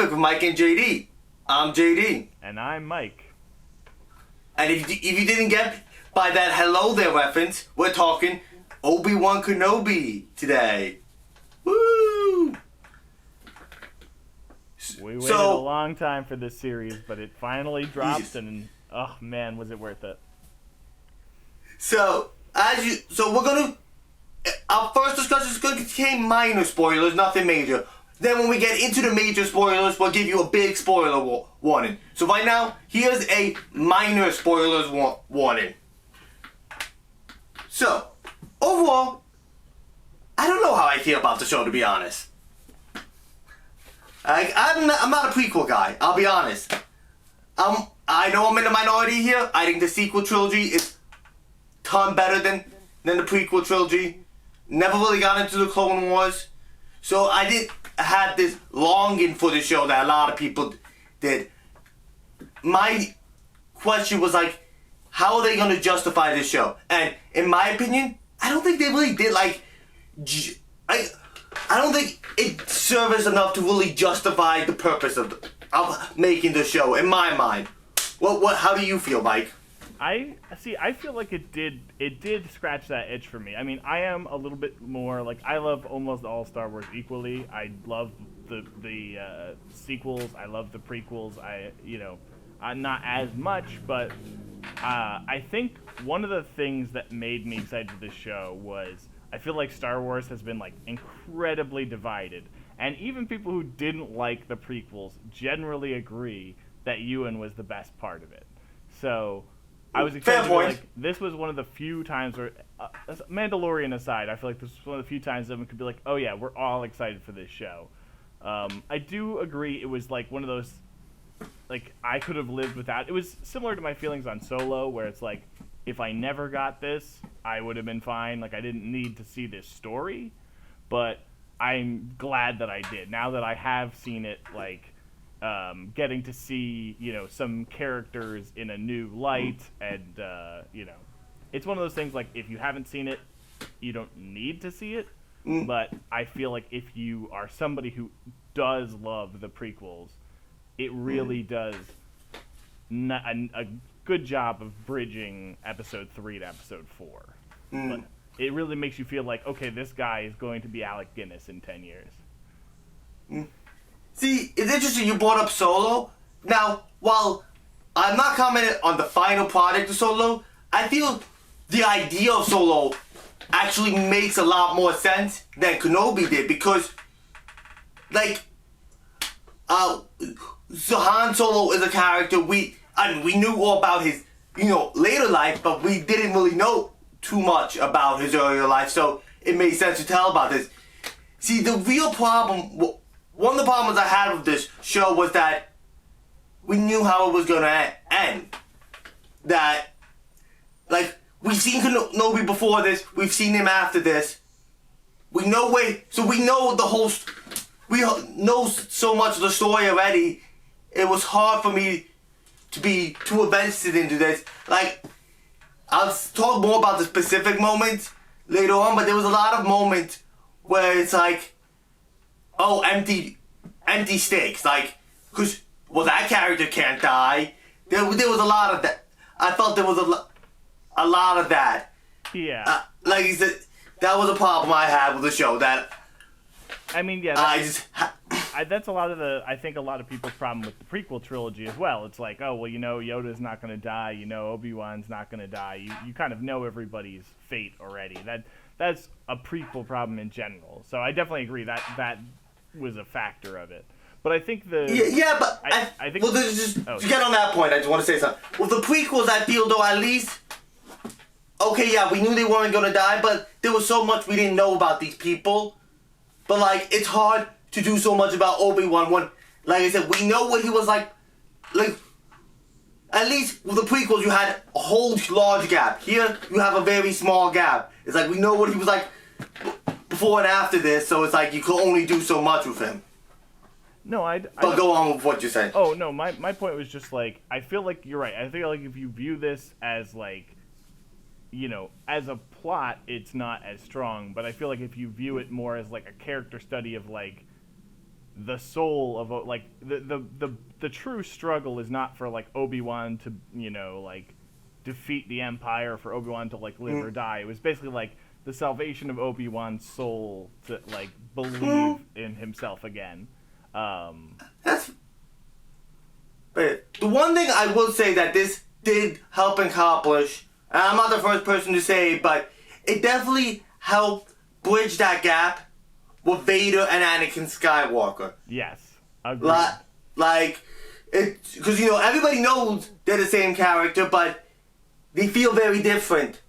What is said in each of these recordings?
Comic with Mike and JD. I'm JD. And I'm Mike. And if you didn't get by that hello there reference, we're talking Obi-Wan Kenobi today. Woo! We waited a long time for this series, but it finally dropped, and oh man, was it worth it. So we're gonna, our first discussion is gonna contain minor spoilers, nothing major. Then when we get into the major spoilers, we'll give you a big spoiler warning. So right now, here's a minor spoilers warning. So, overall, I don't know how I feel about the show, to be honest. I'm not a prequel guy, I'll be honest. I know I'm in the minority here. I think the sequel trilogy is a ton better than the prequel trilogy. Never really got into the Clone Wars. So I did have this longing for the show that a lot of people did. My question was like, how are they going to justify this show? And in my opinion, I don't think they really did. Like, I don't think it serves enough to really justify the purpose of making the show. In my mind, how do you feel, Mike? I feel like it did scratch that itch for me. I mean, I am a little bit more like, I love almost all Star Wars equally. I love the sequels. I love the prequels. Not as much, but I think one of the things that made me excited for this show was I feel like Star Wars has been like incredibly divided, and even people who didn't like the prequels generally agree that Ewan was the best part of it. So I was excited. Like, this was one of the few times where, Mandalorian aside, I feel like this was one of the few times that we could be like, oh yeah, we're all excited for this show. I do agree it was like one of those, like, I could have lived without. It was similar to my feelings on Solo, where it's like, if I never got this, I would have been fine. Like, I didn't need to see this story, but I'm glad that I did. Now that I have seen it, like, getting to see, some characters in a new light, and, it's one of those things, like, if you haven't seen it, you don't need to see it, but I feel like if you are somebody who does love the prequels, it really does a good job of bridging episode 3 to episode 4. But it really makes you feel like, okay, this guy is going to be Alec Guinness in 10 years. See, it's interesting you brought up Solo. Now, while I'm not commenting on the final product of Solo, I feel the idea of Solo actually makes a lot more sense than Kenobi did, because, like, so Han Solo is a character we knew all about his, later life, but we didn't really know too much about his earlier life, so it made sense to tell about this. See, the real problem, one of the problems I had with this show was that we knew how it was going to end. That, like, we've seen Kenobi before this, we've seen him after this. We know we know so much of the story already. It was hard for me to be too invested into this. Like, I'll talk more about the specific moments later on, but there was a lot of moments where it's like, oh, empty stakes. Like, because, that character can't die. There was a lot of that. I felt there was a lot of that. Yeah. Like you said, that was a problem I had with the show. That, I mean, yeah. That's a lot of I think a lot of people's problem with the prequel trilogy as well. It's like, oh, well, Yoda's not going to die. Obi-Wan's not going to die. You kind of know everybody's fate already. That's a prequel problem in general. So I definitely agree that was a factor of it. But I think but I think, to get on that point, I just want to say something. With the prequels, I feel though at least, okay, yeah, we knew they weren't going to die, but there was so much we didn't know about these people. But, like, it's hard to do so much about Obi-Wan when, like I said, we know what he was like, at least with the prequels you had a whole large gap. Here, you have a very small gap. It's like, we know what he was like before and after this, so it's like you could only do so much with him. No, But go on with what you're saying. Oh, no, my point was just, like, I feel like you're right. I feel like if you view this as, like, as a plot, it's not as strong, but I feel like if you view it more as, like, a character study of, like, the soul of like the true struggle is not for like Obi-Wan to like defeat the Empire, for Obi-Wan to like live or die. It was basically like the salvation of Obi-Wan's soul to like believe in himself again. That's. But the one thing I will say that this did help accomplish, and I'm not the first person to say, but it definitely helped bridge that gap with Vader and Anakin Skywalker. Yes, agreed. Like, because everybody knows they're the same character, but they feel very different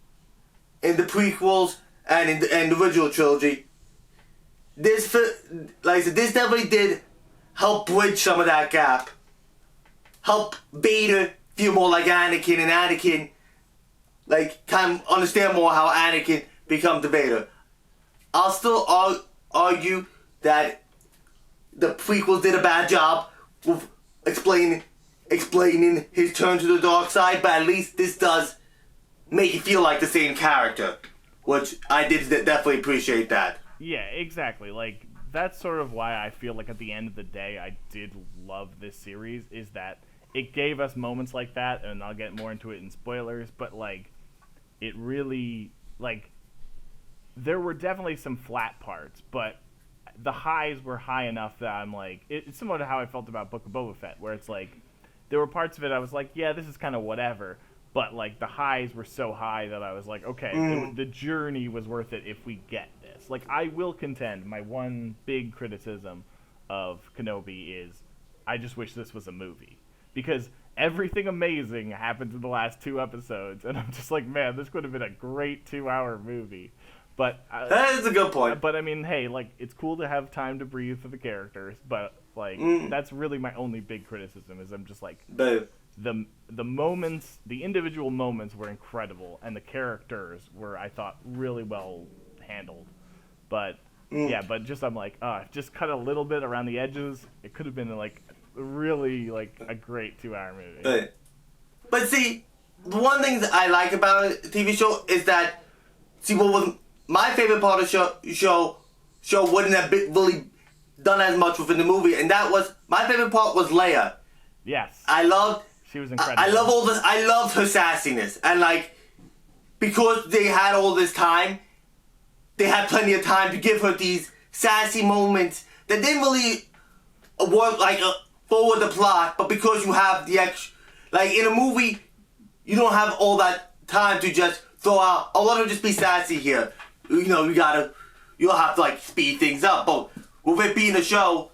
in the prequels and in the original trilogy. This, like I said, this definitely did help bridge some of that gap. Help Vader feel more like Anakin, and Anakin, like, kind of understand more how Anakin becomes the Vader. I'll still argue that the prequels did a bad job with explaining his turn to the dark side, but at least this does make you feel like the same character, which I did definitely appreciate that. Yeah, exactly. Like, that's sort of why I feel like at the end of the day I did love this series, is that it gave us moments like that, and I'll get more into it in spoilers, but like, it really, like, there were definitely some flat parts, but the highs were high enough that I'm like, it's similar to how I felt about Book of Boba Fett, where it's like, there were parts of it I was like, yeah, this is kind of whatever, but like the highs were so high that I was like, okay, the journey was worth it if we get this. Like, I will contend, my one big criticism of Kenobi is, I just wish this was a movie. Because everything amazing happened in the last 2 episodes, and I'm just like, man, this could have been a great 2-hour movie. But that is a good point. But I mean, hey, like, it's cool to have time to breathe for the characters, but like, that's really my only big criticism, is I'm just like, the moments, the individual moments were incredible, and the characters were, I thought, really well handled. But yeah, but just I'm like, just cut a little bit around the edges. It could have been like really like a great 2-hour movie. But see, the one thing that I like about a TV show is that, see, what was my favorite part of the show wouldn't have been really done as much within the movie, and that was, my favorite part was Leia. Yes. She was incredible. I love all this. I loved her sassiness, and like, because they had all this time, they had plenty of time to give her these sassy moments that didn't really work like forward the plot, but because you have the extra, like in a movie, you don't have all that time to just throw out, oh, let her just be sassy here. You'll have to like speed things up. But with it being a show,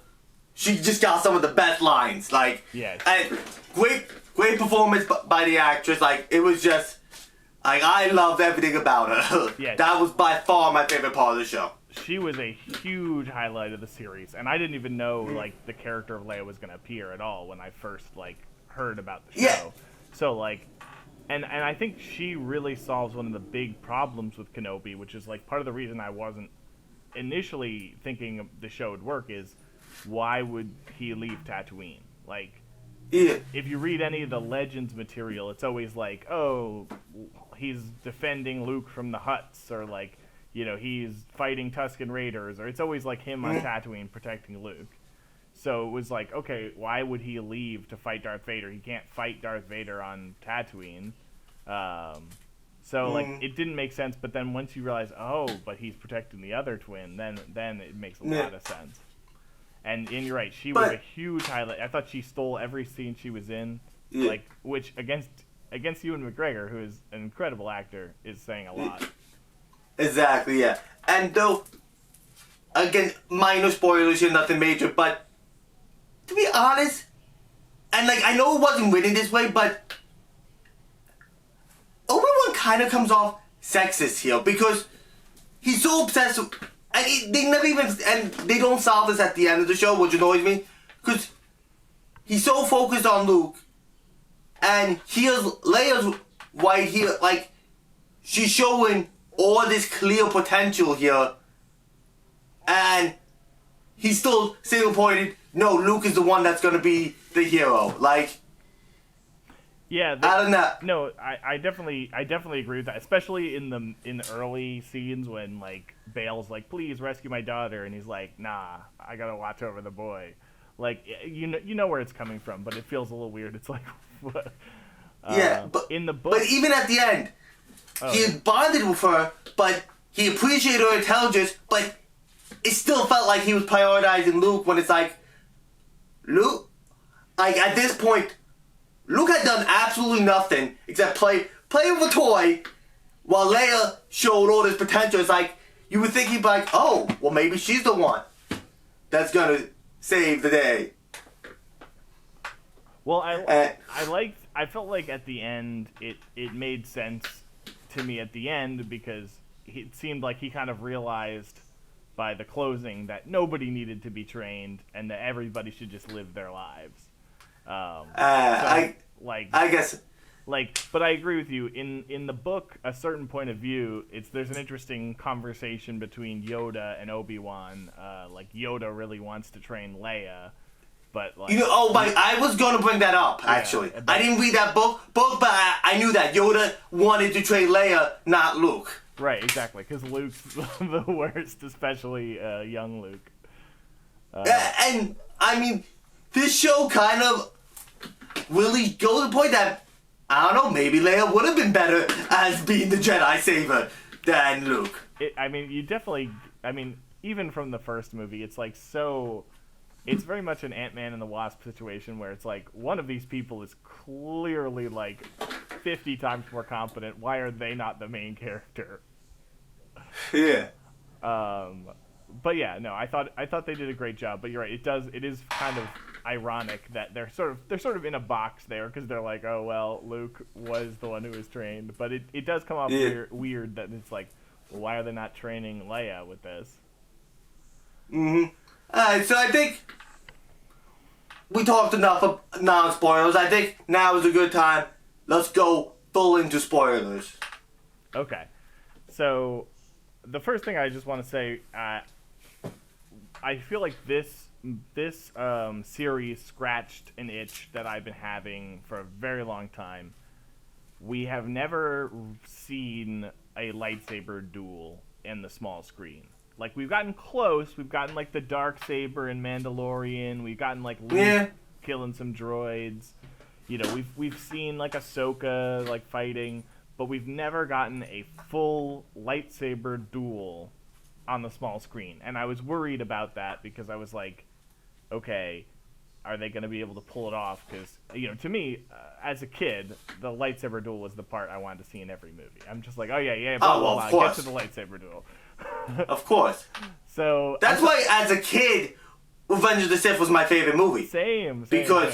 she just got some of the best lines. Like, yes. And great performance by the actress. Like, it was just, like, I loved everything about her. Yes. That was by far my favorite part of the show. She was a huge highlight of the series, and I didn't even know like the character of Leia was going to appear at all when I first like heard about the show. Yeah. So like, and I think she really solves one of the big problems with Kenobi, which is like part of the reason I wasn't initially thinking the show would work, is why would he leave Tatooine? Like, yeah. If you read any of the Legends material, it's always like, oh, he's defending Luke from the Hutts, or like, he's fighting Tusken Raiders, or it's always like him on Tatooine protecting Luke. So it was like, okay, why would he leave to fight Darth Vader? He can't fight Darth Vader on Tatooine. So like, it didn't make sense. But then once you realize, oh, but he's protecting the other twin, then it makes a lot of sense. And you're right, she was a huge highlight. I thought she stole every scene she was in, like, which against Ewan McGregor, who is an incredible actor, is saying a lot. Exactly, yeah. And though, again, minor spoilers here, nothing major, but to be honest, and like, I know it wasn't written this way, but Obi-Wan kind of comes off sexist here, because he's so obsessed with, and they never even, and they don't solve this at the end of the show, which annoys me, because he's so focused on Luke, and here's Leia's right here, like, she's showing all this clear potential here, and he's still single-pointed, no, Luke is the one that's gonna be the hero, like, Yeah, I don't know. No, I definitely agree with that, especially in the early scenes when like Bale's like, "Please rescue my daughter," and he's like, "Nah, I gotta watch over the boy." Like you know where it's coming from, but it feels a little weird. It's like, what? Yeah, but in the book, but even at the end, he bonded with her, but he appreciated her intelligence, but it still felt like he was prioritizing Luke when it's like, Luke, like at this point, Luke had done absolutely nothing except play with a toy, while Leia showed all this potential. It's like, you would think he'd be like, oh, well maybe she's the one that's gonna save the day. Well, I felt like at the end it made sense to me at the end because it seemed like he kind of realized by the closing that nobody needed to be trained and that everybody should just live their lives. I guess. But I agree with you. In the book, A Certain Point of View, there's an interesting conversation between Yoda and Obi-Wan. Like Yoda really wants to train Leia, but like I was gonna bring that up actually. Yeah, I didn't read that book, but I knew that Yoda wanted to train Leia, not Luke. Right, exactly, because Luke's the worst, especially young Luke. And I mean, this show kind of really goes to the point that, I don't know, maybe Leia would have been better as being the Jedi saver than Luke. Even from the first movie, it's like it's very much an Ant-Man and the Wasp situation where it's like, one of these people is clearly like 50 times more competent. Why are they not the main character? Yeah. But yeah, no, I thought they did a great job. But you're right, it is kind of ironic that they're sort of in a box there because they're like, oh well, Luke was the one who was trained. But it does come off weird that it's like, well, why are they not training Leia with this? Mm-hmm. Alright, so I think we talked enough of non-spoilers. I think now is a good time. Let's go full into spoilers. Okay. So, the first thing I just want to say, I feel like this series scratched an itch that I've been having for a very long time. We have never seen a lightsaber duel in the small screen. Like, we've gotten close. We've gotten, like, the dark saber in Mandalorian. We've gotten, like, Luke killing some droids. You know, we've seen, like, Ahsoka, like, fighting. But we've never gotten a full lightsaber duel on the small screen. And I was worried about that because I was like, okay, are they going to be able to pull it off? Because, you know, to me, as a kid, the lightsaber duel was the part I wanted to see in every movie. I'm just like, oh, yeah, blah, blah, blah, get to the lightsaber duel. Of course. So that's why, as a kid, Revenge of the Sith was my favorite movie. Same. Because,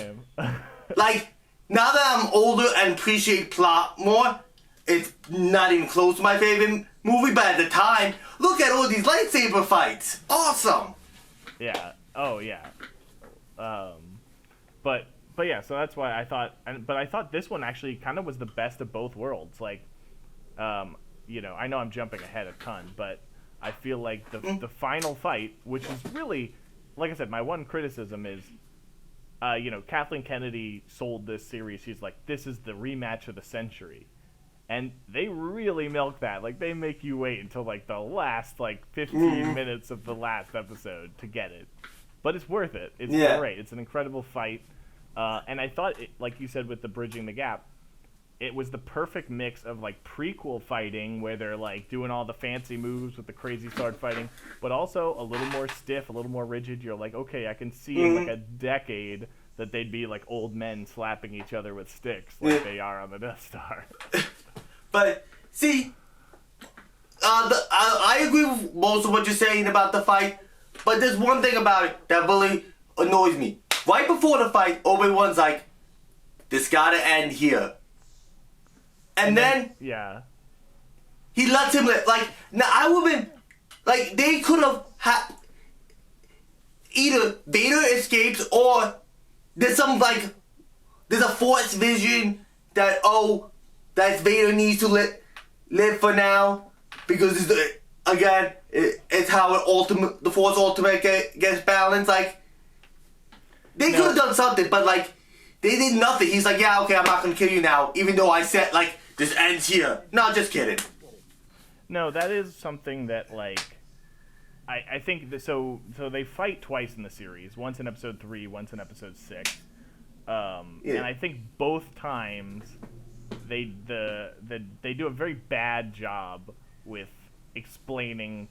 like, now that I'm older and appreciate plot more, it's not even close to my favorite movie, but at the time, look at all these lightsaber fights. Awesome. Yeah. Oh, yeah. But yeah, so that's why I thought, but I thought this one actually kind of was the best of both worlds. Like, you know, I know I'm jumping ahead a ton, but I feel like the final fight, which is really, like I said, my one criticism is, you know, Kathleen Kennedy sold this series. She's like, this is the rematch of the century. And they really milk that. Like, they make you wait until, like, the last, like, 15 minutes of the last episode to get it. But it's worth it. It's great. It's an incredible fight. And I thought, like you said with the Bridging the Gap, it was the perfect mix of, like, prequel fighting, where they're, like, doing all the fancy moves with the crazy sword fighting, but also a little more stiff, a little more rigid. You're like, okay, I can see in, like, a decade that they'd be, like, old men slapping each other with sticks like they are on the Death Star. But, see, I agree with most of what you're saying about the fight, but there's one thing about it that really annoys me. Right before the fight, Obi-Wan's like, this gotta end here. And then he lets him live. Like, now I would've been, like, they could have either Vader escapes or there's a Force vision that, that Vader needs to live for now, because it's how the Force ultimate gets balanced. Like, they could have done something, but like, They did nothing. He's like, yeah, okay, I'm not gonna kill you now, even though I said, like, this ends here. No, just kidding. No, that is something that, like, I think that, so they fight twice in the series. Once in episode 3, once in episode 6. And I think both times they do a very bad job with explaining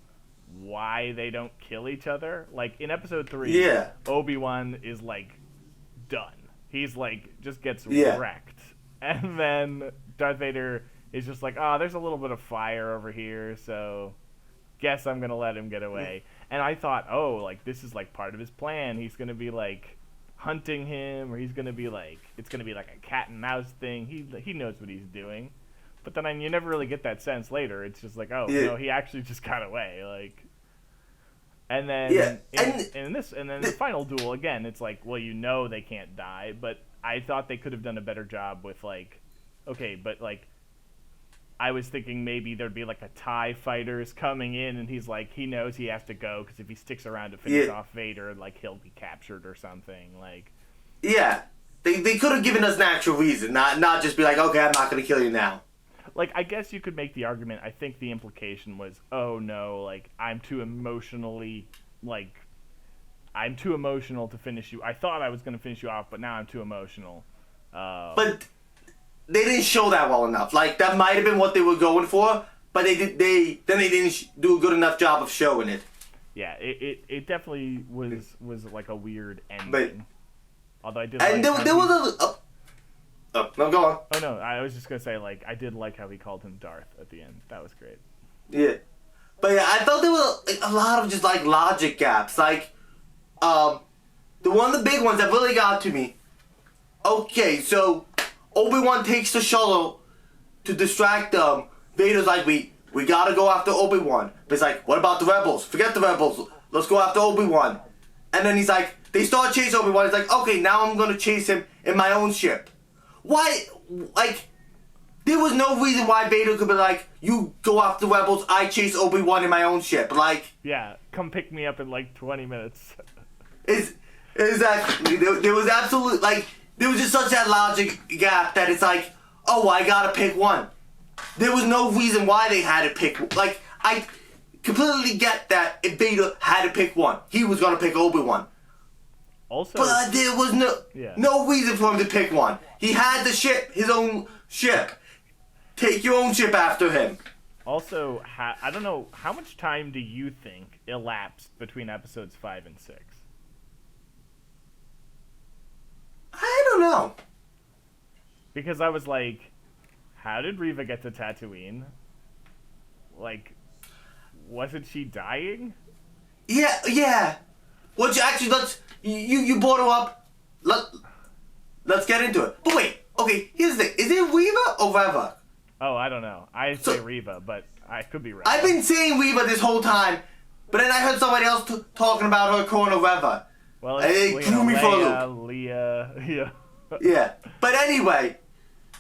why they don't kill each other. Like, in episode 3, Obi-Wan is, like, done. He's, like, just gets wrecked. And then Darth Vader is just like, oh, there's a little bit of fire over here, so guess I'm going to let him get away. And I thought, oh, like, this is, like, part of his plan. He's going to be, like, hunting him, or he's going to be, like, it's going to be, like, a cat and mouse thing. He knows what he's doing. But then you never really get that sense later. It's just like, oh, no, he actually just got away, like. And then in the final duel, again, it's like, well, you know they can't die, but I thought they could have done a better job with, like, okay, but, like, I was thinking maybe there'd be, like, a TIE fighters coming in, and he's like, he knows he has to go, because if he sticks around to finish off Vader, like, he'll be captured or something, like. Yeah, they could have given us an actual reason, not just be like, okay, I'm not going to kill you now. Like, I guess you could make the argument, I think the implication was, oh, no, like, I'm too emotional to finish you. I thought I was going to finish you off, but now I'm too emotional. But they didn't show that well enough. Like, that might have been what they were going for, but they didn't do a good enough job of showing it. Yeah, it definitely was like a weird ending. But, although I did and like there was a... no, go on. Oh, no, I was just going to say, like, I did like how he called him Darth at the end. That was great. Yeah. But yeah, I thought there were like, a lot of just, like, logic gaps. Like, one of the big ones that really got to me. Okay, so Obi-Wan takes the shuttle to distract them. Vader's like, we gotta go after Obi-Wan. But it's like, what about the rebels? Forget the rebels. Let's go after Obi-Wan. And then he's like, they start chasing Obi-Wan. He's like, okay, now I'm gonna chase him in my own ship. Why, like, there was no reason why Vader could be like, you go after the rebels, I chase Obi-Wan in my own ship. Like, yeah, come pick me up in like 20 minutes. Exactly. There was absolute, like, there was just such that logic gap that it's like, oh, I gotta pick one. There was no reason why they had to pick, like, I completely get that if Vader had to pick one, he was gonna pick Obi-Wan. Also, but there was no reason for him to pick one. He had the ship, his own ship. Take your own ship after him. Also, I don't know, how much time do you think elapsed between episodes 5 and 6? I don't know. Because I was like, how did Reva get to Tatooine? Like, wasn't she dying? Yeah. Well, actually, you brought her up. Let's get into it. But wait, okay, here's the thing. Is it Reva or Reva? Oh, I don't know. I say Reva, but I could be right. I've been saying Reva this whole time, but then I heard somebody else talking about her calling her Reva. Well, it threw me for a loop. Leah, yeah. Yeah, but anyway,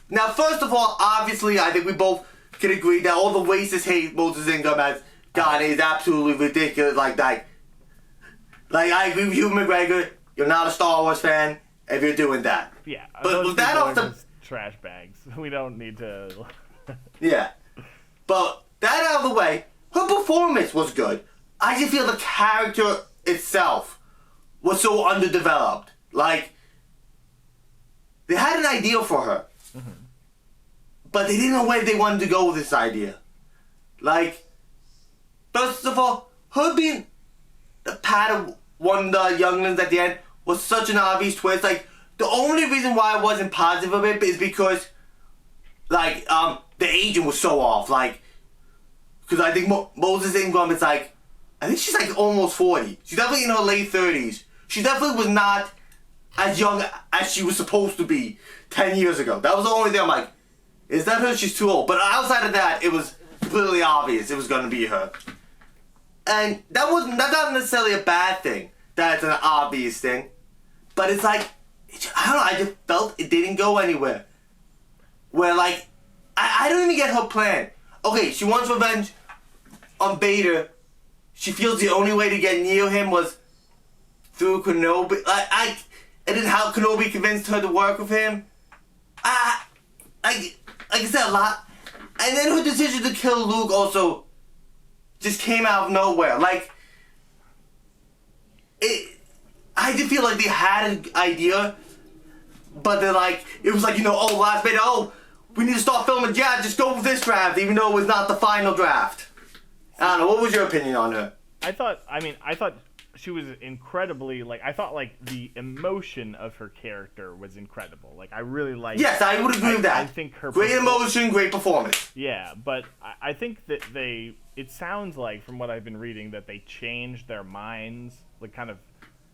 now first of all, obviously, I think we both can agree that all the racist hate Moses Ingram has gotten is absolutely ridiculous. Like I agree with you, McGregor. You're not a Star Wars fan if you're doing that. Yeah, but with that off the trash bags, we don't need to. Yeah, but that out of the way, her performance was good. I just feel the character itself was so underdeveloped. Like, they had an idea for her, but they didn't know where they wanted to go with this idea. Like, first of all, her being the Padawan, one of the younglings at the end, was such an obvious twist. Like, the only reason why I wasn't positive of it is because, like, the agent was so off. Like, because I think Moses Ingram is like, I think she's like almost 40. She's definitely in her late 30s. She definitely was not as young as she was supposed to be 10 years ago. That was the only thing I'm like, is that her? She's too old. But outside of that, it was completely obvious it was going to be her. And that's not necessarily a bad thing. That's an obvious thing. But it's like, I don't know, I just felt it didn't go anywhere. Where, like, I don't even get her plan. Okay, she wants revenge on Vader. She feels the only way to get near him was through Kenobi. and then how Kenobi convinced her to work with him. Like I said, a lot. And then her decision to kill Luke also just came out of nowhere. Like, I did feel like they had an idea, but they're like, it was like, last minute, we need to start filming, just go with this draft, even though it was not the final draft. I don't know, what was your opinion on her? I thought she was incredibly, I thought, the emotion of her character was incredible. I really liked... Yes, I would agree with that. I think her... Great emotion, great performance. Yeah, but I think that it sounds like, from what I've been reading, that they changed their minds, kind of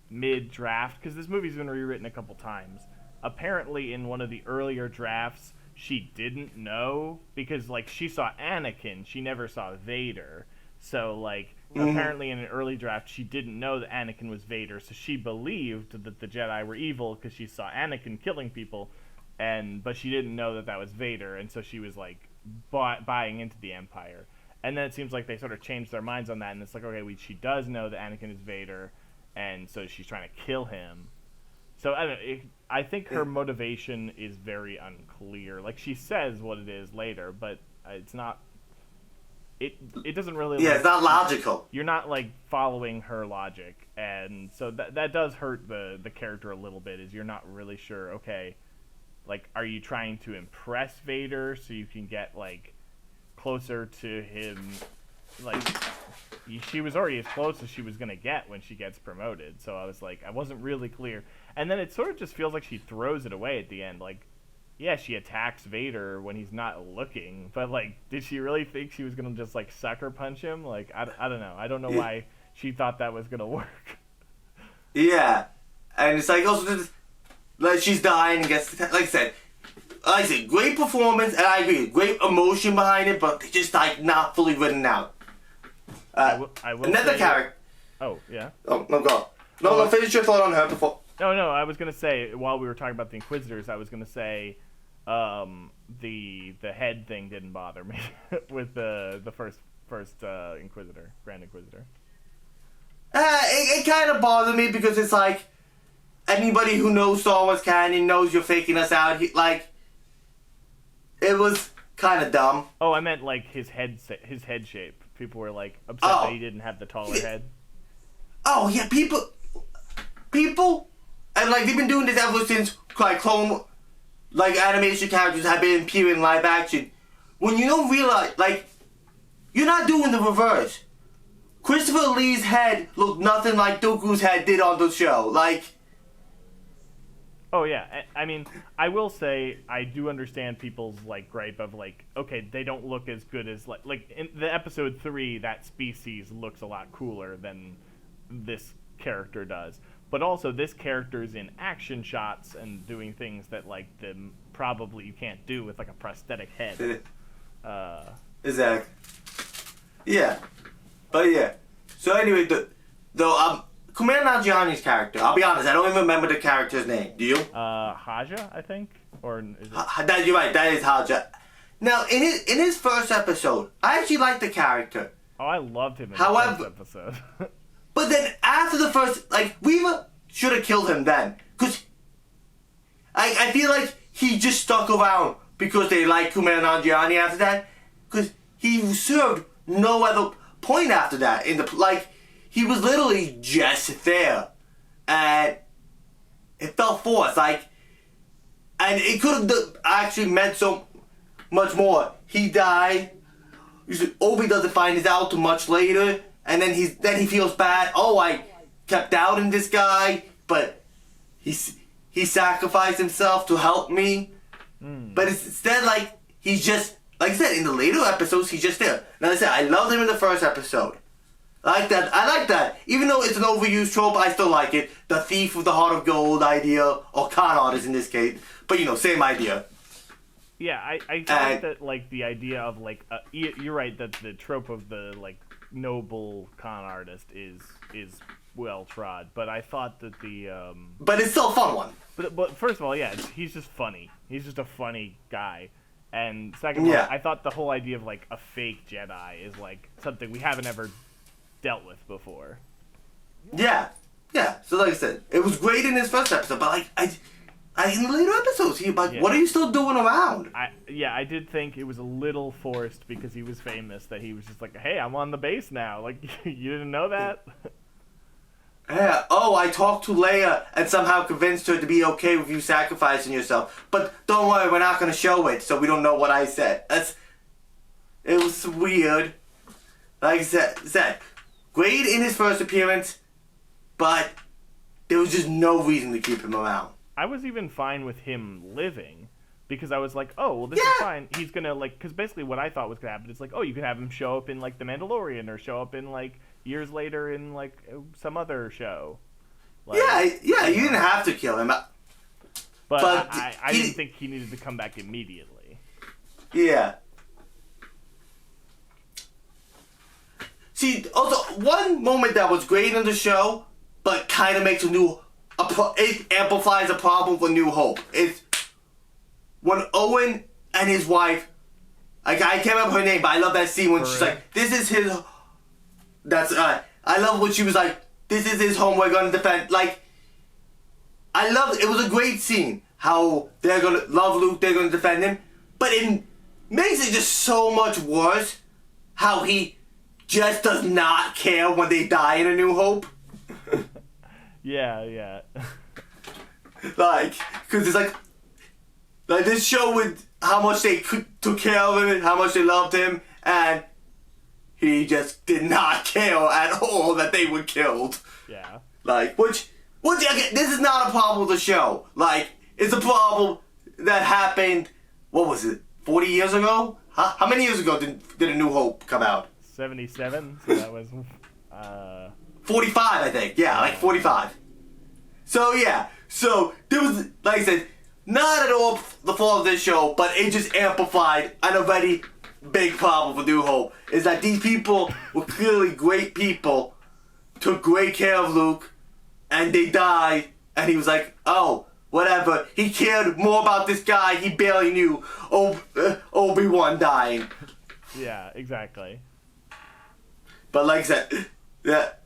mid-draft, because this movie's been rewritten a couple times. Apparently, in one of the earlier drafts, she didn't know, because, she saw Anakin, she never saw Vader. So, apparently in an early draft, she didn't know that Anakin was Vader, so she believed that the Jedi were evil because she saw Anakin killing people, but she didn't know that was Vader, and so she was, buying into the Empire. And then it seems like they sort of changed their minds on that, and it's okay, she does know that Anakin is Vader, and so she's trying to kill him. So, I don't know, I think her motivation is very unclear. She says what it is later, but it's not... It doesn't really... Yeah, it's not logical. You're not, following her logic. And so that does hurt the character a little bit, is you're not really sure, okay, are you trying to impress Vader so you can get, closer to him? She was already as close as she was going to get when she gets promoted. So I was I wasn't really clear. And then it sort of just feels like she throws it away at the end. Yeah, she attacks Vader when he's not looking, but did she really think she was gonna just sucker punch him? I don't know. I don't know why she thought that was gonna work. Yeah, and it's also just she's dying and gets like I said, great performance, and I agree, great emotion behind it, but just not fully written out. I will another say, character. Oh yeah. Oh no, go. No, finish your thought on her before. No, I was gonna say, while we were talking about the Inquisitors, I was gonna say, the head thing didn't bother me with the first Inquisitor, Grand Inquisitor. It kind of bothered me because it's anybody who knows Star Wars canon knows you're faking us out. It was kind of dumb. Oh, I meant his head shape. People were upset that he didn't have the taller head. Oh yeah, people. And they've been doing this ever since Clone animation characters have been appearing in live action. When you don't realize you're not doing the reverse. Christopher Lee's head looked nothing like Dooku's head did on the show. Oh yeah, I mean, I will say I do understand people's gripe of okay, they don't look as good as in the episode 3, that species looks a lot cooler than this character does. But also, this character's in action shots and doing things that, probably you can't do with, a prosthetic head. Exactly. Yeah. But, yeah. So, anyway, Kumail Nanjiani's character, I'll be honest, I don't even remember the character's name. Do you? Haja, I think? Or is it... You're right, that is Haja. Now, in his first episode, I actually liked the character. Oh, I loved him in the first episode. But then after the first, Weaver should have killed him then. Because I feel he just stuck around because they liked Kumail Nanjiani after that. Because he served no other point after that. He was literally just there. And it felt forced. And it could have actually meant so much more. He died. Obi doesn't find this out too much later. And then he feels bad. Oh, I kept doubting this guy, but he sacrificed himself to help me. But instead, he's just, I said, in the later episodes, he's just there. And I said, I loved him in the first episode. I like that. Even though it's an overused trope, I still like it. The thief with the heart of gold idea, or con artist in this case. But, same idea. Yeah, I thought that, the idea of, you're right, that the trope of the, noble con artist is well trod, but I thought that but it's still a fun one. But first of all, yeah, he's just funny. He's just a funny guy. And second of all, I thought the whole idea of a fake Jedi is something we haven't ever dealt with before. Yeah. Yeah, so like I said, it was great in his first episode, but like I in the later episodes, he like, what are you still doing around? I did think it was a little forced because he was famous that he was just like, hey, I'm on the base now. Like, you didn't know that? Yeah. Oh, I talked to Leia and somehow convinced her to be okay with you sacrificing yourself. But don't worry, we're not going to show it, so we don't know what I said. It was weird. Like I said, great in his first appearance, but there was just no reason to keep him around. I was even fine with him living because I was like, oh, well, this is fine. He's going to, like, because basically what I thought was going to happen is like, oh, you could have him show up in, like, The Mandalorian or show up in, like, years later in, like, some other show. Like, yeah, you didn't have to kill him. But I didn't think he needed to come back immediately. Yeah. See, also, one moment that was great in the show, but kind of makes it amplifies a problem for New Hope. It's when Owen and his wife, I can't remember her name, but I love that scene when she's like, this is his, I love when she was like, this is his home, we're gonna defend, like, I love it. Was a great scene, how they're gonna love Luke, they're gonna defend him, but it makes it just so much worse, how he just does not care when they die in A New Hope. Yeah. Like, because it's like this show with how much they took care of him and how much they loved him, and he just did not care at all that they were killed. Yeah. Like, which again, this is not a problem with the show. Like, it's a problem that happened, what was it, 40 years ago? How many years ago did A New Hope come out? 77, so that was 45, I think. Yeah, like 45. So yeah, so there was, like I said, not at all the fault of this show, but it just amplified an already big problem for New Hope, is that these people were clearly great people, took great care of Luke, and they died, and he was like, oh, whatever. He cared more about this guy he barely knew, Obi-Wan dying. Yeah, exactly. But like I said, like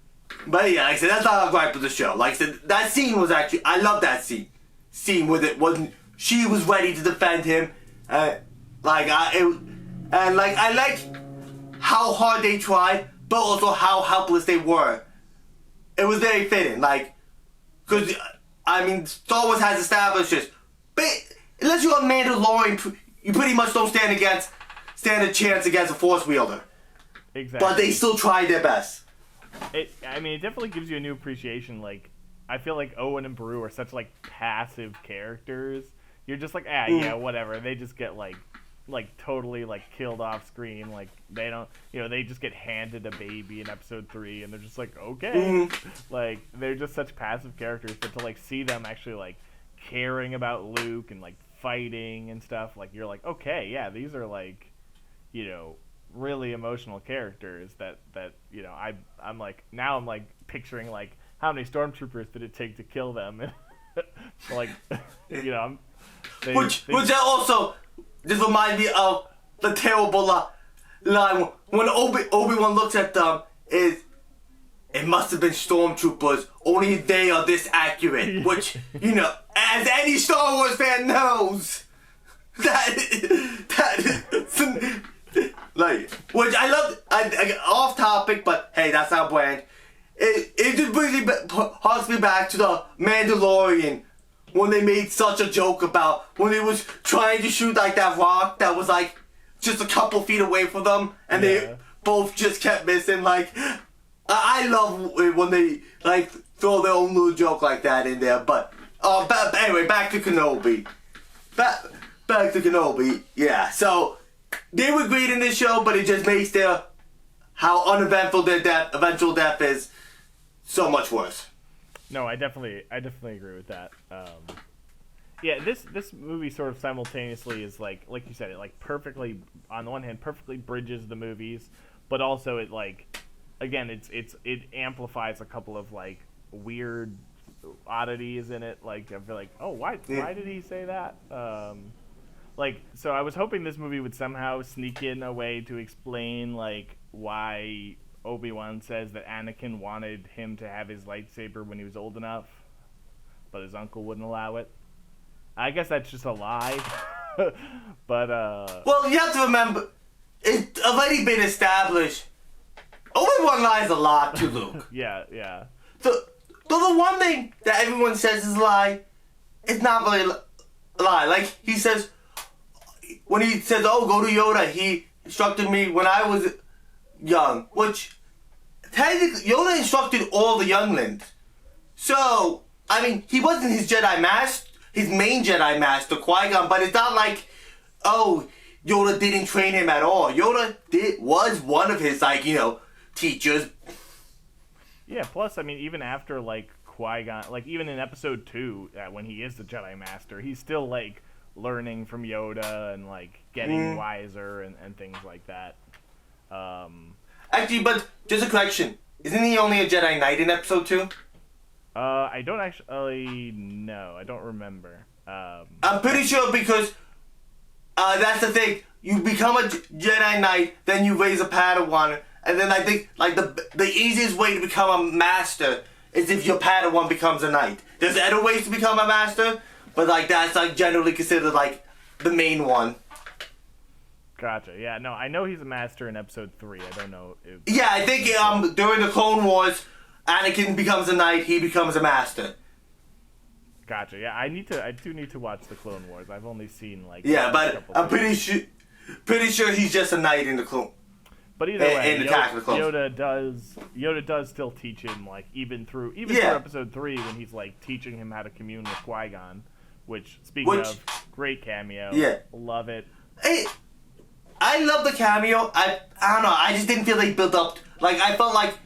I said, that's not a gripe with the show. Like I said, that scene was actually, I love that scene. Scene with it wasn't, she was ready to defend him. I like how hard they tried, but also how helpless they were. It was very fitting, like, because, I mean, Star Wars has established this. But unless you're a Mandalorian, you pretty much don't stand a chance against a Force wielder. Exactly. But they still tried their best. It definitely gives you a new appreciation. Like, I feel like Owen and Beru are such, like, passive characters. You're just like, yeah, whatever. They just get, like totally, like, killed off screen. Like, they don't, they just get handed a baby in episode 3, and they're just like, okay. Like, they're just such passive characters, but to, like, see them actually, like, caring about Luke and, like, fighting and stuff, like, you're like, okay, yeah, these are, like, really emotional characters that I'm like, now I'm like picturing like how many stormtroopers did it take to kill them, and like which also just reminds me of the terrible line when Obi-Wan looks at them, is it must have been stormtroopers, only they are this accurate. Which as any Star Wars fan knows, that like, which I love, off topic, but hey, that's our brand. It just brings me harks me back to the Mandalorian, when they made such a joke about when they was trying to shoot like that rock that was like just a couple feet away from them, and they both just kept missing. Like, I love it when they like throw their own little joke like that in there. But anyway, back to Kenobi. Back to Kenobi. Yeah, so they were great in this show, but it just makes how uneventful their eventual death is so much worse. No, I definitely agree with that. Yeah, this movie sort of simultaneously is like you said, it like perfectly, on the one hand, perfectly bridges the movies, but also it like, again, it amplifies a couple of like weird oddities in it. Like, I feel like, oh, why did he say that? Like, so I was hoping this movie would somehow sneak in a way to explain like why Obi-Wan says that Anakin wanted him to have his lightsaber when he was old enough, but his uncle wouldn't allow it. I guess that's just a lie. But, Well, you have to remember, it's already been established. Obi-Wan lies a lot to Luke. yeah. The one thing that everyone says is a lie, it's not really a lie. Like, he says, when he says, oh, go to Yoda, he instructed me when I was young, which, technically, Yoda instructed all the younglings. So, I mean, he wasn't his Jedi Master, his main Jedi Master, Qui-Gon, but it's not like, oh, Yoda didn't train him at all. Yoda was one of his, like, teachers. Yeah, plus, I mean, even after, like, Qui-Gon, like, even in Episode 2, when he is the Jedi Master, he's still, like, learning from Yoda and, like, getting wiser and things like that. Actually, but just a correction. Isn't he only a Jedi Knight in Episode 2? I don't actually know. I don't remember. I'm pretty sure because that's the thing. You become a Jedi Knight, then you raise a Padawan, and then I think like the easiest way to become a master is if your Padawan becomes a knight. There's other ways to become a master, but like that's like generally considered like the main one. Gotcha. Yeah, no, I know he's a master in Episode 3. I don't know if... Yeah, I think during the Clone Wars, Anakin becomes a knight, he becomes a master. Gotcha. Yeah, I do need to watch the Clone Wars. I've only seen like... Yeah, but I'm pretty sure he's just a knight in the Clone. But either way, in Attack of the Clones. Yoda does still teach him, like, even through Episode 3 when he's like teaching him how to commune with Qui-Gon, which speaking of, great cameo. Yeah. Love it. Hey, I love the cameo. I don't know. I just didn't feel they built up. Like, I felt like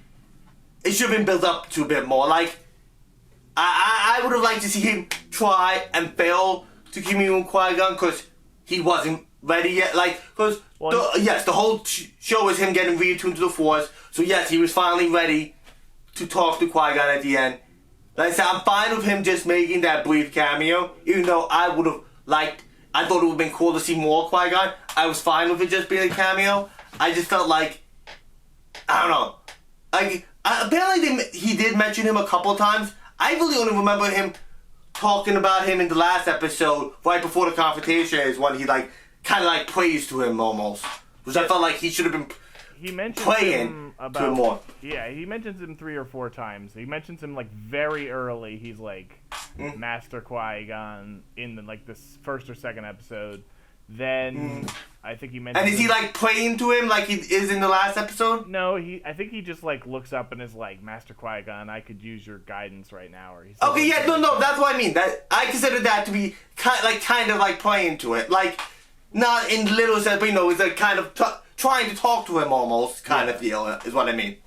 it should have been built up to a bit more. Like, I would have liked to see him try and fail to commune with Qui-Gon because he wasn't ready yet. Like, because, the whole show is him getting reattuned to the Force. So, yes, he was finally ready to talk to Qui-Gon at the end. Like I said, I'm fine with him just making that brief cameo, even though I would have liked... I thought it would have been cool to see more Qui-Gon. I was fine with it just being a cameo. I just felt like, I don't know. Like, apparently he did mention him a couple times. I really only remember him talking about him in the last episode, right before the confrontation is when he like, kind of like prays to him almost. Which I felt like he should have been praying to him more. Yeah, he mentions him 3 or 4 times. He mentions him like very early. He's like Master Qui-Gon in the like this first or second episode. Then I think he mentions. And is he like praying to him like he is in the last episode? No, I think he just like looks up and is like, Master Qui-Gon, I could use your guidance right now. Or he's okay, yeah, no, that's what I mean. That I consider that to be kind of like praying to it, like not in literal sense, but it's like kind of trying to talk to him almost kind of feel is what I mean.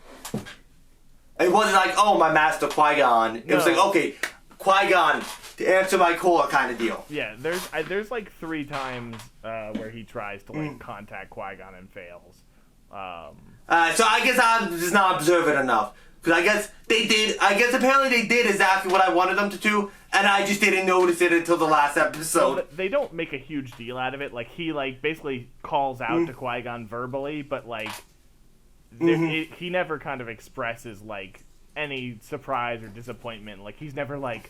It wasn't like, oh, my Master Qui-Gon. It was like, okay, Qui-Gon, to answer my call kind of deal. Yeah, there's like 3 times where he tries to like contact Qui-Gon and fails. So I guess I'm just not observant enough. Because I guess apparently they did exactly what I wanted them to do, and I just didn't notice it until the last episode. So they don't make a huge deal out of it. Like, he like basically calls out to Qui-Gon verbally, but like he never kind of expresses like any surprise or disappointment. Like, he's never like,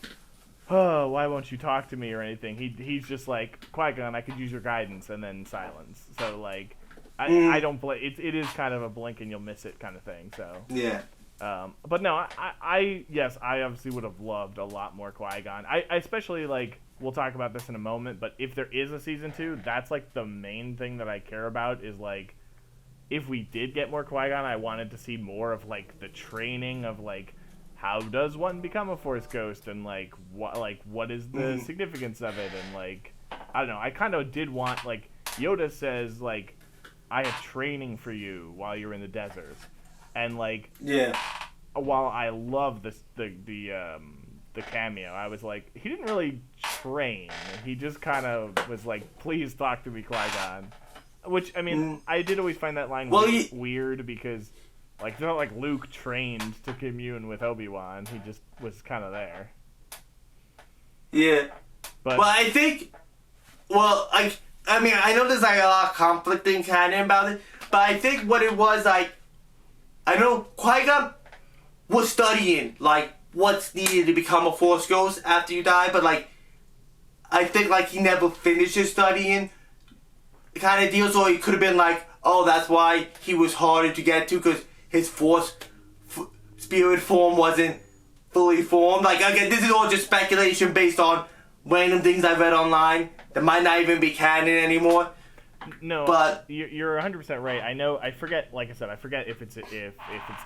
oh, why won't you talk to me or anything. He's just like, Qui-Gon, I could use your guidance, and then silence. So like I don't it is kind of a blink and you'll miss it kind of thing. So yeah. But no, I obviously would have loved a lot more Qui-Gon. I especially, like, we'll talk about this in a moment, but if there is a season 2, that's, like, the main thing that I care about is, like, if we did get more Qui-Gon, I wanted to see more of, like, the training of, like, how does one become a Force ghost, and, like, what is the significance of it, and, like, I don't know, I kind of did want, like, Yoda says, like, I have training for you while you're in the desert. And like, while I love the cameo, I was like, he didn't really train. He just kind of was like, please talk to me, Qui-Gon. Which, I mean, I did always find that line weird because, like, it's not like Luke trained to commune with Obi-Wan. He just was kind of there. Yeah. But I think, I mean, I know there's like a lot of conflicting canon about it, but I think what it was like, I know Qui-Gon was studying, like, what's needed to become a Force Ghost after you die, but, like, I think, like, he never finished his studying kind of deal, so he could have been like, oh, that's why he was harder to get to, because his Force spirit form wasn't fully formed. Like, again, this is all just speculation based on random things I read online that might not even be canon anymore. No, but you're 100% right. I know. I forget. Like I said, I forget if it's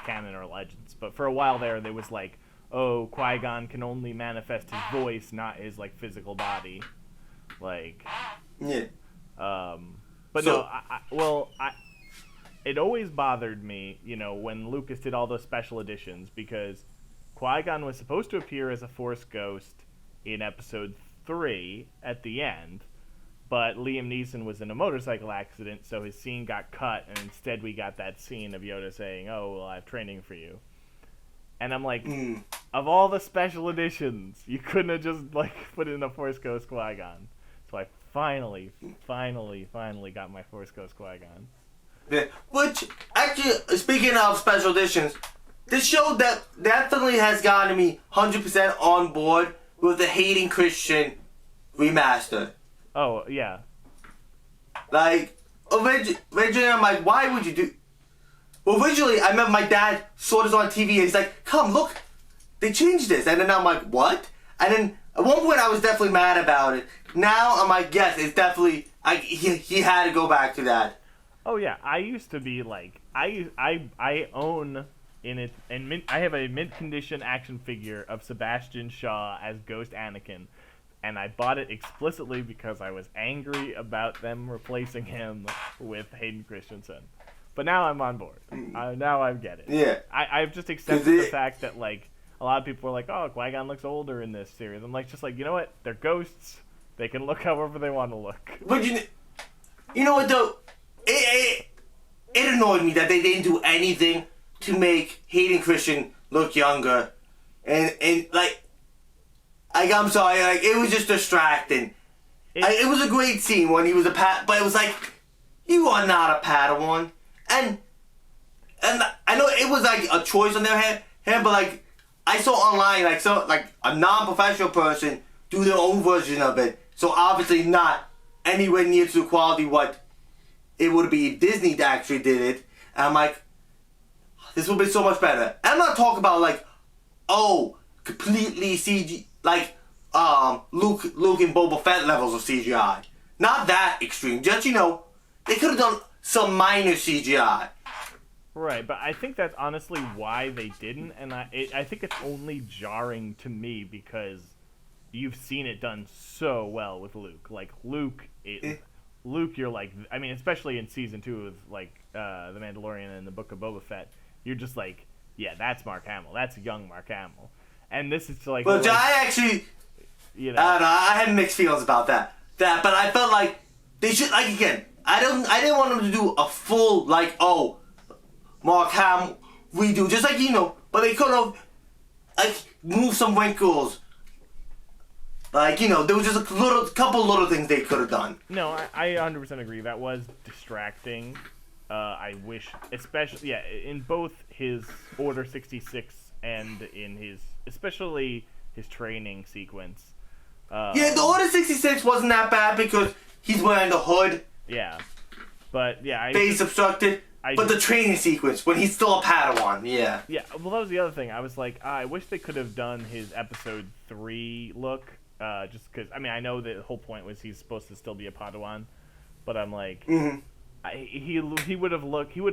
canon or legends. But for a while there was like, oh, Qui-Gon can only manifest his voice, not his like physical body. Like, yeah. But so, no. It always bothered me, you know, when Lucas did all those special editions, because Qui-Gon was supposed to appear as a Force ghost in Episode 3 at the end. But Liam Neeson was in a motorcycle accident, so his scene got cut, and instead we got that scene of Yoda saying, oh, well, I have training for you. And I'm like, of all the special editions, you couldn't have just, like, put in a Force Ghost Qui-Gon. So I finally got my Force Ghost Qui-Gon. Yeah. Which, actually, speaking of special editions, this show that definitely has gotten me 100% on board with the Hayden Christian remaster. Oh, yeah. Like, originally I'm like, why would you do... Well, originally, I remember my dad saw this on TV and he's like, come, look, they changed this. And then I'm like, what? And then, at one point I was definitely mad about it. Now, I'm like, yes, it's definitely... He had to go back to that. Oh, yeah. I used to be like... I own... I have a mint condition action figure of Sebastian Shaw as Ghost Anakin. And I bought it explicitly because I was angry about them replacing him with Hayden Christensen. But now I'm on board. Now I get it. Yeah. I've just accepted the fact that, like, a lot of people are like, oh, Qui-Gon looks older in this series. I'm like, just like, you know what? They're ghosts. They can look however they want to look. But you know what, though? It annoyed me that they didn't do anything to make Hayden Christian look younger. And like... I'm sorry, like, it was just distracting. It was a great scene when he was a but it was like, you are not a Padawan. And I know it was like a choice on their hand, but like, I saw online, like a non-professional person do their own version of it. So obviously not anywhere near to the quality what it would be if Disney actually did it. And I'm like, this would be so much better. And I'm not talking about like, oh, completely CG. Like, Luke and Boba Fett levels of CGI. Not that extreme. Just, you know, they could have done some minor CGI. Right, but I think that's honestly why they didn't, and I think it's only jarring to me because you've seen it done so well with Luke. Like, Luke, you're like, I mean, especially in Season 2 of, like, The Mandalorian and the Book of Boba Fett, you're just like, yeah, that's Mark Hamill. That's young Mark Hamill. And this is like... But I actually... You know. I don't know, I had mixed feelings about that. But I felt like they should... Like, again, I didn't want them to do a full, like, oh, Mark Hamill redo. Just like, you know, but they could have, like, moved some wrinkles. Like, you know, there was just a couple little things they could have done. No, I 100% agree. That was distracting. I wish, especially, yeah, in both his Order 66 and in his... especially his training sequence. Yeah, the Order 66 wasn't that bad because he's wearing the hood. Yeah. But, yeah. Face obstructed. But the training sequence, when he's still a Padawan, yeah. Yeah, well, that was the other thing. I was like, I wish they could have done his Episode 3 look. Just because, I mean, I know the whole point was he's supposed to still be a Padawan. But I'm like... Mm-hmm. He would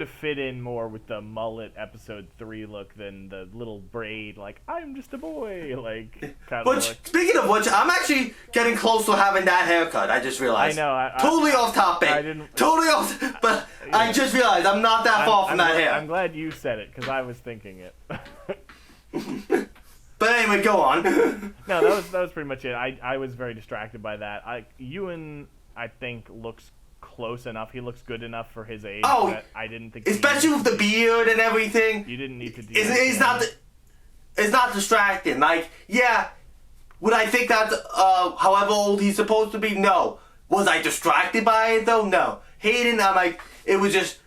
have fit in more with the mullet Episode 3 look than the little braid, like, I'm just a boy, like, kind of look. Speaking of which, I'm actually getting close to having that haircut, I just realized. I know. Totally off topic. Totally off, but yeah. I just realized I'm not that far from that hair. I'm glad you said it, because I was thinking it. But anyway, go on. No, that was pretty much it. I was very distracted by that. Ewan, I think, looks close enough. He looks good enough for his age. Oh, that I didn't think. Especially with the beard and everything. You didn't need to do. It's not distracting. Like, yeah, would I think that however old he's supposed to be? No. Was I distracted by it though? No. Hayden, I'm like, it was just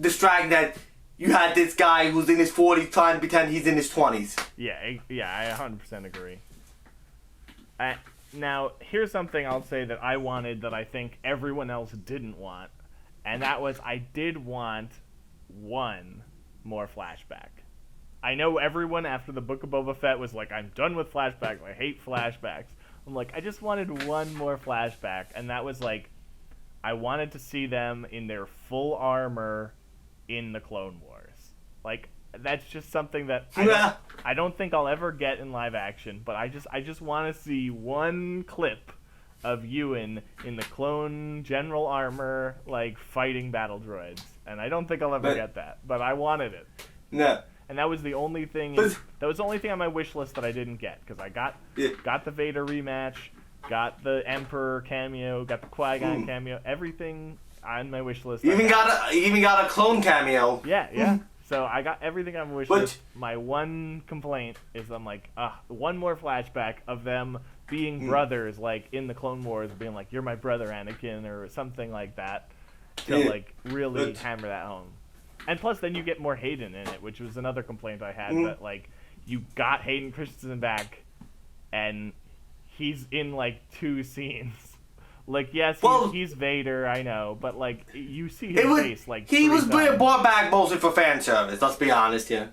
distracting that you had this guy who's in his 40s trying to pretend he's in his 20s. Yeah, I 100% agree. Now, here's something I'll say that I wanted that I think everyone else didn't want, and that was I did want one more flashback. I know everyone after the Book of Boba Fett was like, I'm done with flashbacks, I hate flashbacks. I'm like, I just wanted one more flashback, and that was like, I wanted to see them in their full armor in the Clone Wars. Like, that's just something that I don't think I'll ever get in live action, but I just want to see one clip of Ewan in the clone general armor, like, fighting battle droids. And I don't think I'll ever get that, but I wanted it. No. And that was the only thing. That was the only thing on my wish list that I didn't get, because I got the Vader rematch, got the Emperor cameo, got the Qui-Gon cameo, everything on my wish list. You even got a clone cameo. Yeah. So I got everything on my wish list. My one complaint is I'm like, one more flashback of them being brothers, like in the Clone Wars, being like, "You're my brother, Anakin," or something like that, to like really hammer that home. And plus, then you get more Hayden in it, which was another complaint I had. That like, you got Hayden Christensen back, and he's in like 2 scenes. Like, yes, he's Vader, I know, but like, you see his face like he was times. brought back mostly for fan service. Let's be honest here.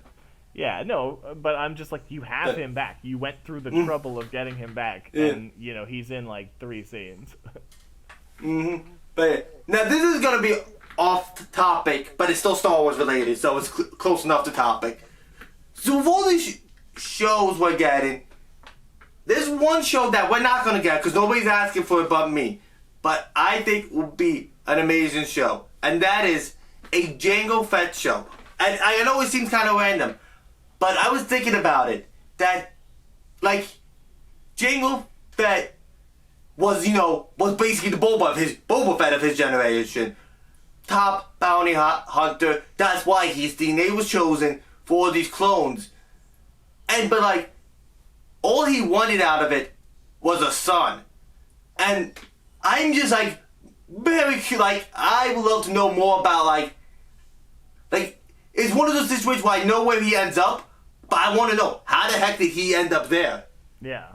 Yeah, no, but I'm just like, you have him back. You went through the trouble of getting him back, and you know he's in like 3 scenes. But now this is gonna be off topic, but it's still Star Wars related, so it's close enough to topic. So of all these shows we're getting, there's one show that we're not gonna get because nobody's asking for it but me. But I think will be an amazing show, and that is a Jango Fett show. And I know it seems kind of random, but I was thinking about it that, like, Jango Fett was basically the Boba Fett of his generation. Top bounty hunter. That's why the name was chosen for these clones. But like, all he wanted out of it was a son. And I'm just like very curious. Like, I would love to know more about like it's one of those situations where I know where he ends up, but I want to know how the heck did he end up there. Yeah.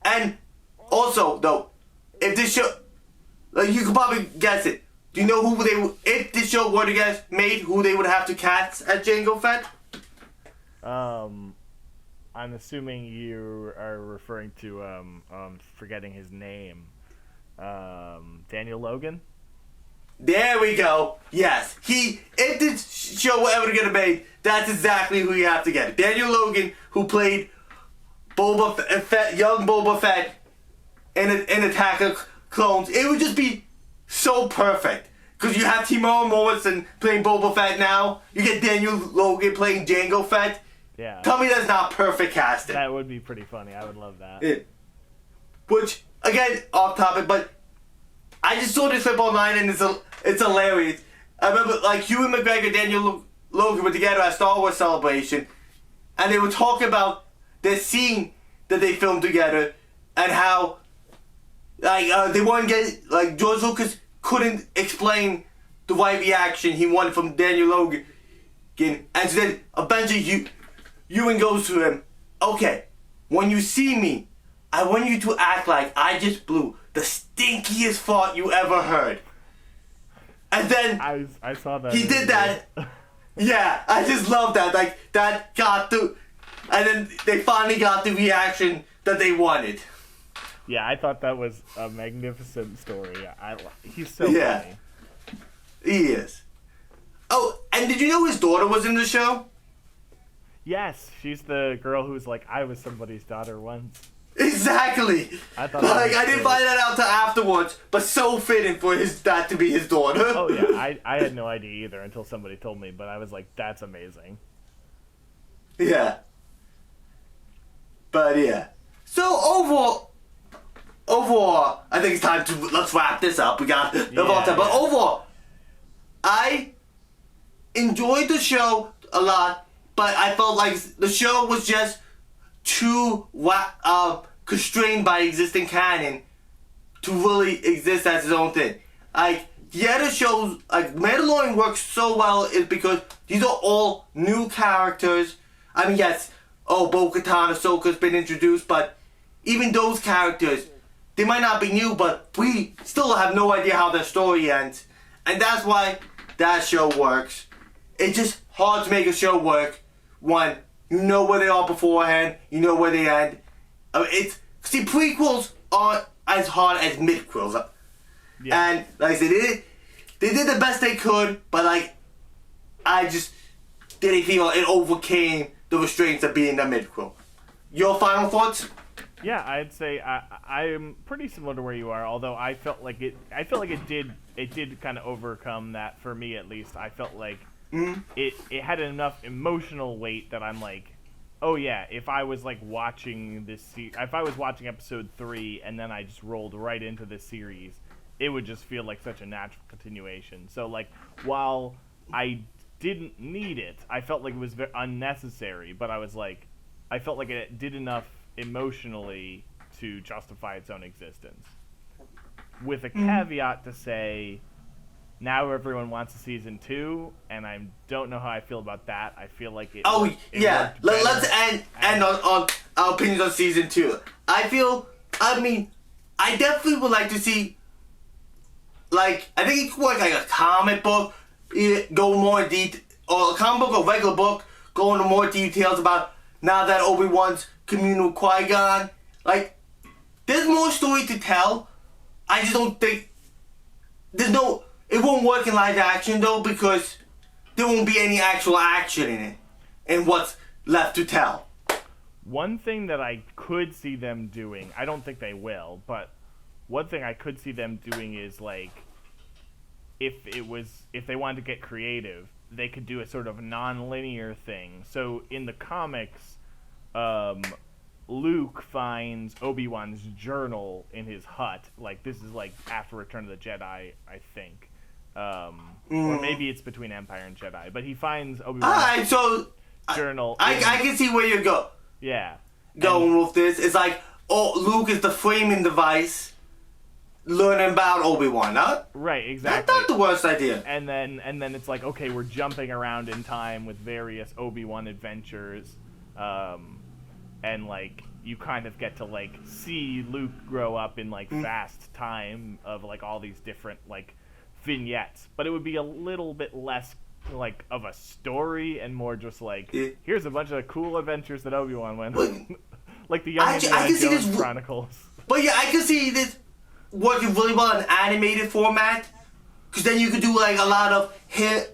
And also, though, if this show, like, you could probably guess it. Do you know who if this show were to get made, who they would have to cast as Jango Fett? I'm assuming you are referring to forgetting his name. Daniel Logan? There we go. Yes. If this show were ever to get made, that's exactly who you have to get. Daniel Logan, who played Boba Fett, young Boba Fett in Attack of Clones. It would just be so perfect. Because you have Timon Morrison playing Boba Fett now. You get Daniel Logan playing Jango Fett. Yeah. Tell me that's not perfect casting. That would be pretty funny. I would love that. Yeah. Which, again, off topic, but I just saw this clip online and it's hilarious. I remember, like, Ewan McGregor, Daniel Logan were together at Star Wars Celebration, and they were talking about this scene that they filmed together and how, like, they wanted to get, like, George Lucas couldn't explain the right reaction he wanted from Daniel Logan. And so then eventually Ewan goes to him, okay, when you see me, I want you to act like I just blew the stinkiest fart you ever heard. And then I saw that. He did that. Yeah, I just love that. Like, that got the... And then they finally got the reaction that they wanted. Yeah, I thought that was a magnificent story. He's so funny. He is. Oh, and did you know his daughter was in the show? Yes, she's the girl who's like, I was somebody's daughter once. Exactly. I thought I didn't find that out till afterwards, but so fitting for that to be his daughter. Oh yeah, I had no idea either until somebody told me, but I was like, that's amazing. Yeah. But yeah. So overall, I think it's time to let's wrap this up. We got the time, but overall, I enjoyed the show a lot, but I felt like the show was just too constrained by existing canon to really exist as its own thing. Like, the other shows, like Mandalorian works so well is because these are all new characters. I mean, yes, Bo-Katan, Ahsoka's been introduced, but even those characters, they might not be new, but we still have no idea how their story ends. And that's why that show works. It's just hard to make a show work when you know where they are beforehand, you know where they end. See, prequels aren't as hard as midquels. Yeah. And like I said, they did the best they could, but like, I just didn't feel it overcame the restraints of being a midquel. Your final thoughts? Yeah, I'd say I'm pretty similar to where you are. Although I felt like it did kind of overcome that for me at least. I felt like it had enough emotional weight that I'm like, oh yeah, if I was like watching if I was watching episode 3 and then I just rolled right into this series, it would just feel like such a natural continuation. So like, while I didn't need it, I felt like it was very unnecessary, but I felt like it did enough emotionally to justify its own existence. With a caveat to say, now everyone wants a season 2, and I don't know how I feel about that. I feel like it. Oh yeah, let's end on our opinions on season 2. I definitely would like to see. Like, I think it could work like a comic book, go more in detail, or a comic book or regular book, go into more details about now that Obi-Wan's communing with Qui-Gon. Like, there's more story to tell. I just don't think it won't work in live action though, because there won't be any actual action in it and what's left to tell. One thing that I could see them doing, I don't think they will, but one thing I could see them doing is like, if they wanted to get creative, they could do a sort of non-linear thing. So in the comics, Luke finds Obi-Wan's journal in his hut. Like, this is like after Return of the Jedi, I think. Or maybe it's between Empire and Jedi. But he finds Obi-Wan's journal. I can see where you go. Yeah. Going with this. It's like, Luke is the framing device learning about Obi-Wan, huh? Right, exactly. That's not the worst idea. And then it's like, okay, we're jumping around in time with various Obi-Wan adventures. And like, you kind of get to like see Luke grow up in like fast time of like all these different like vignettes, but it would be a little bit less like of a story and more just like, here's a bunch of cool adventures that Obi-Wan went on. Like the Young Indiana Jones Chronicles. But yeah, I can see this working really well in animated format, because then you could do like a lot of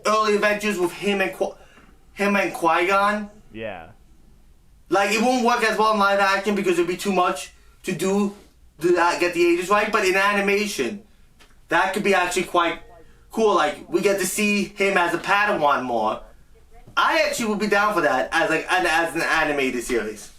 early adventures with him and Qui-Gon. Yeah. Like, it won't work as well in live action because it'd be too much to do to get the ages right, but in animation, that could be actually quite cool. Like, we get to see him as a Padawan more. I actually would be down for that as an animated series.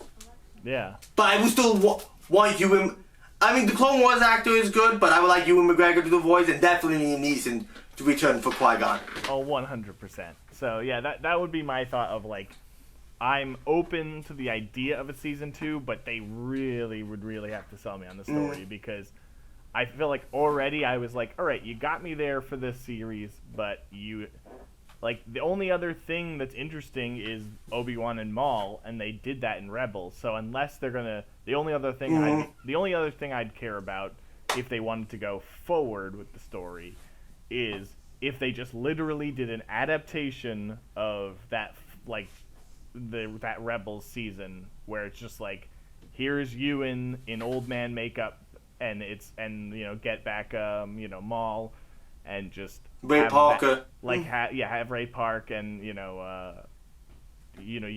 Yeah. But I would still want Ewan. I mean, the Clone Wars actor is good, but I would like Ewan McGregor to do the voice, and definitely Liam Neeson to return for Qui-Gon. Oh, 100%. So yeah, that would be my thought of like, I'm open to the idea of a season 2, but they would really have to sell me on the story, because I feel like already I was like, all right, you got me there for this series, but like, the only other thing that's interesting is Obi-Wan and Maul, and they did that in Rebels. So unless they're gonna, the only other thing I'd care about if they wanted to go forward with the story is if they just literally did an adaptation of that, like, that Rebels season, where it's just like, here's Ewan in old man makeup, and get back Maul, and just Ray Parker, have Ray Park, and you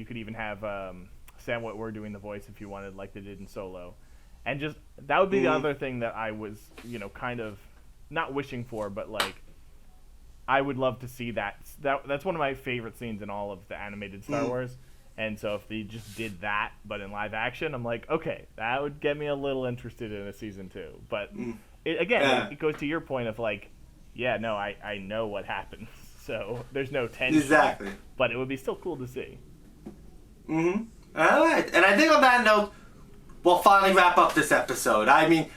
could even have Sam Witwer doing the voice if you wanted, like they did in Solo, and just that would be the other thing that I was kind of not wishing for, but like, I would love to see that's one of my favorite scenes in all of the animated Star Wars. And so if they just did that, but in live action, I'm like, okay, that would get me a little interested in a season 2. But it goes to your point of like, yeah, no, I know what happens, so there's no tension. Exactly. But it would be still cool to see. All right, and I think on that note, we'll finally wrap up this episode. I mean,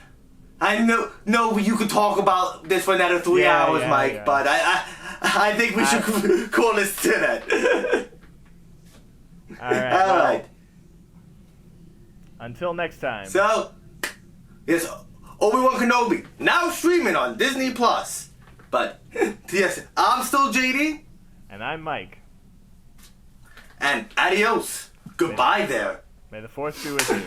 I know you could talk about this for another 3 hours, Mike, but I think we should call this to that. All right. All right. Until next time. So, yes, Obi-Wan Kenobi, now streaming on Disney Plus. But, yes, I'm still JD. And I'm Mike. And adios. Goodbye there. May the Force be with you.